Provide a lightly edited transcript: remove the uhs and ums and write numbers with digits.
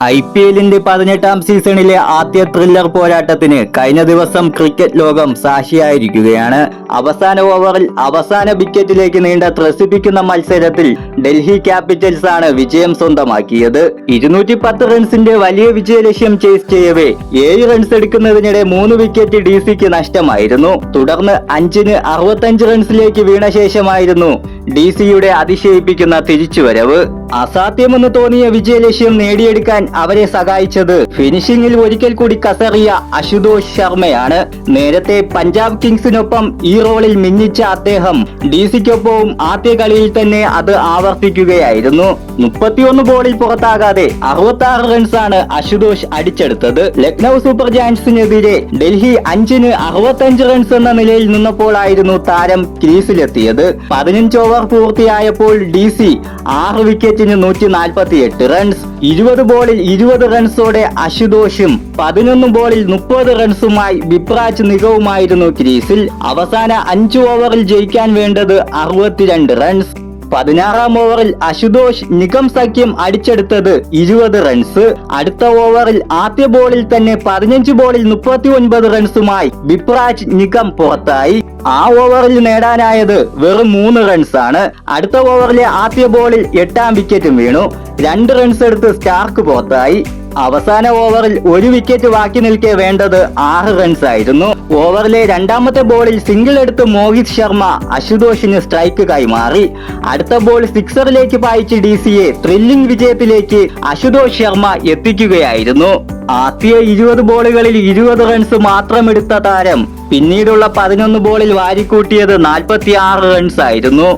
IPL-ന്റെ 18-ാം സീസണിലെ ആദ്യ ത്രില്ലർ പോരാട്ടത്തിന് കഴിഞ്ഞ ദിവസം ക്രിക്കറ്റ് ലോകം സാക്ഷിയായിരിക്കുകയാണ്. അവസാന ഓവറിൽ അവസാന വിക്കറ്റിലേക്ക് നീണ്ട ത്രസിപ്പിക്കുന്ന മത്സരത്തിൽ ഡൽഹി ക്യാപിറ്റൽസ് ആണ് വിജയം സ്വന്തമാക്കിയത്. 210 റൺസിന്റെ വലിയ വിജയലക്ഷ്യം ചേസ് ചെയ്യവേ 7 റൺസ് എടുക്കുന്നതിനിടെ 3 വിക്കറ്റ് DC-ക്ക് നഷ്ടമായിരുന്നു. തുടർന്ന് 5-ന് 65 റൺസിലേക്ക് വീണ ശേഷമായിരുന്നു DC-യുടെ അതിശയിപ്പിക്കുന്ന തിരിച്ചുവരവ്. അസാധ്യമെന്ന് തോന്നിയ വിജയലക്ഷ്യം നേടിയെടുക്കാൻ അവരെ സഹായിച്ചത് ഫിനിഷിംഗിൽ ഒരിക്കൽ കൂടി കസറിയ അശുതോഷ് ശർമ്മയാണ്. നേരത്തെ പഞ്ചാബ് കിങ്സിനൊപ്പം ഈ റോളിൽ മിന്നിച്ച അദ്ദേഹം DC-ക്കൊപ്പവും ആദ്യ കളിയിൽ തന്നെ അത് ആവർത്തിക്കുകയായിരുന്നു. 31 ബോളിൽ പുറത്താകാതെ 66 റൺസാണ് അശുതോഷ് അടിച്ചെടുത്തത്. ലക്നൌ സൂപ്പർ ജയന്റ്സിനെതിരെ ഡൽഹി 5-ന് 65 റൺസ് എന്ന നിലയിൽ നിന്നപ്പോഴായിരുന്നു താരം ക്രീസിലെത്തിയത്. 15 ഓവർ പൂർത്തിയായപ്പോൾ DC 6 വിക്കറ്റിന് 148 റൺസ്. 20 ബോളിൽ 20 റൺസോടെ അശുതോഷും 11 ബോളിൽ 30 റൺസുമായി വിപ്രാജ് നിഗവുമായിരുന്നു ക്രീസിൽ. അവസാന 5 ഓവറിൽ ജയിക്കാൻ വേണ്ടത് 62 റൺസ്. 16-ാം ഓവറിൽ അശുതോഷ് നിഗം സഖ്യം അടിച്ചെടുത്തത് 20 റൺസ്. അടുത്ത ഓവറിൽ ആദ്യ ബോളിൽ തന്നെ 15 ബോളിൽ 39 റൺസുമായി വിപ്രാജ് നിഗം പുറത്തായി. ആ ഓവറിൽ നേടാനായത് വെറും 3 റൺസാണ്. അടുത്ത ഓവറിലെ ആദ്യ ബോളിൽ 8-ാം വിക്കറ്റും വീണു. 2 റൺസ് എടുത്ത് സ്റ്റാർക്ക് പുറത്തായി. അവസാന ഓവറിൽ 1 വിക്കറ്റ് ബാക്കി നിൽക്കെ വേണ്ടത് 6 റൺസ് ആയിരുന്നു. ഓവറിലെ 2ാമത്തെ ബോളിൽ സിംഗിൾ എടുത്ത് മോഹിത് ശർമ്മ അശുതോഷിന് സ്ട്രൈക്ക് കൈമാറി. അടുത്ത ബോൾ സിക്സറിലേക്ക് പായിച്ച് DC-യെ ത്രില്ലിംഗ് വിജയത്തിലേക്ക് അശുതോഷ് ശർമ്മ എത്തിക്കുകയായിരുന്നു. ആദ്യ 20 ബോളുകളിൽ 20 റൺസ് മാത്രം എടുത്ത താരം പിന്നീടുള്ള 11 ബോളിൽ വാരിക്കൂട്ടിയത് 46 റൺസ് ആയിരുന്നു.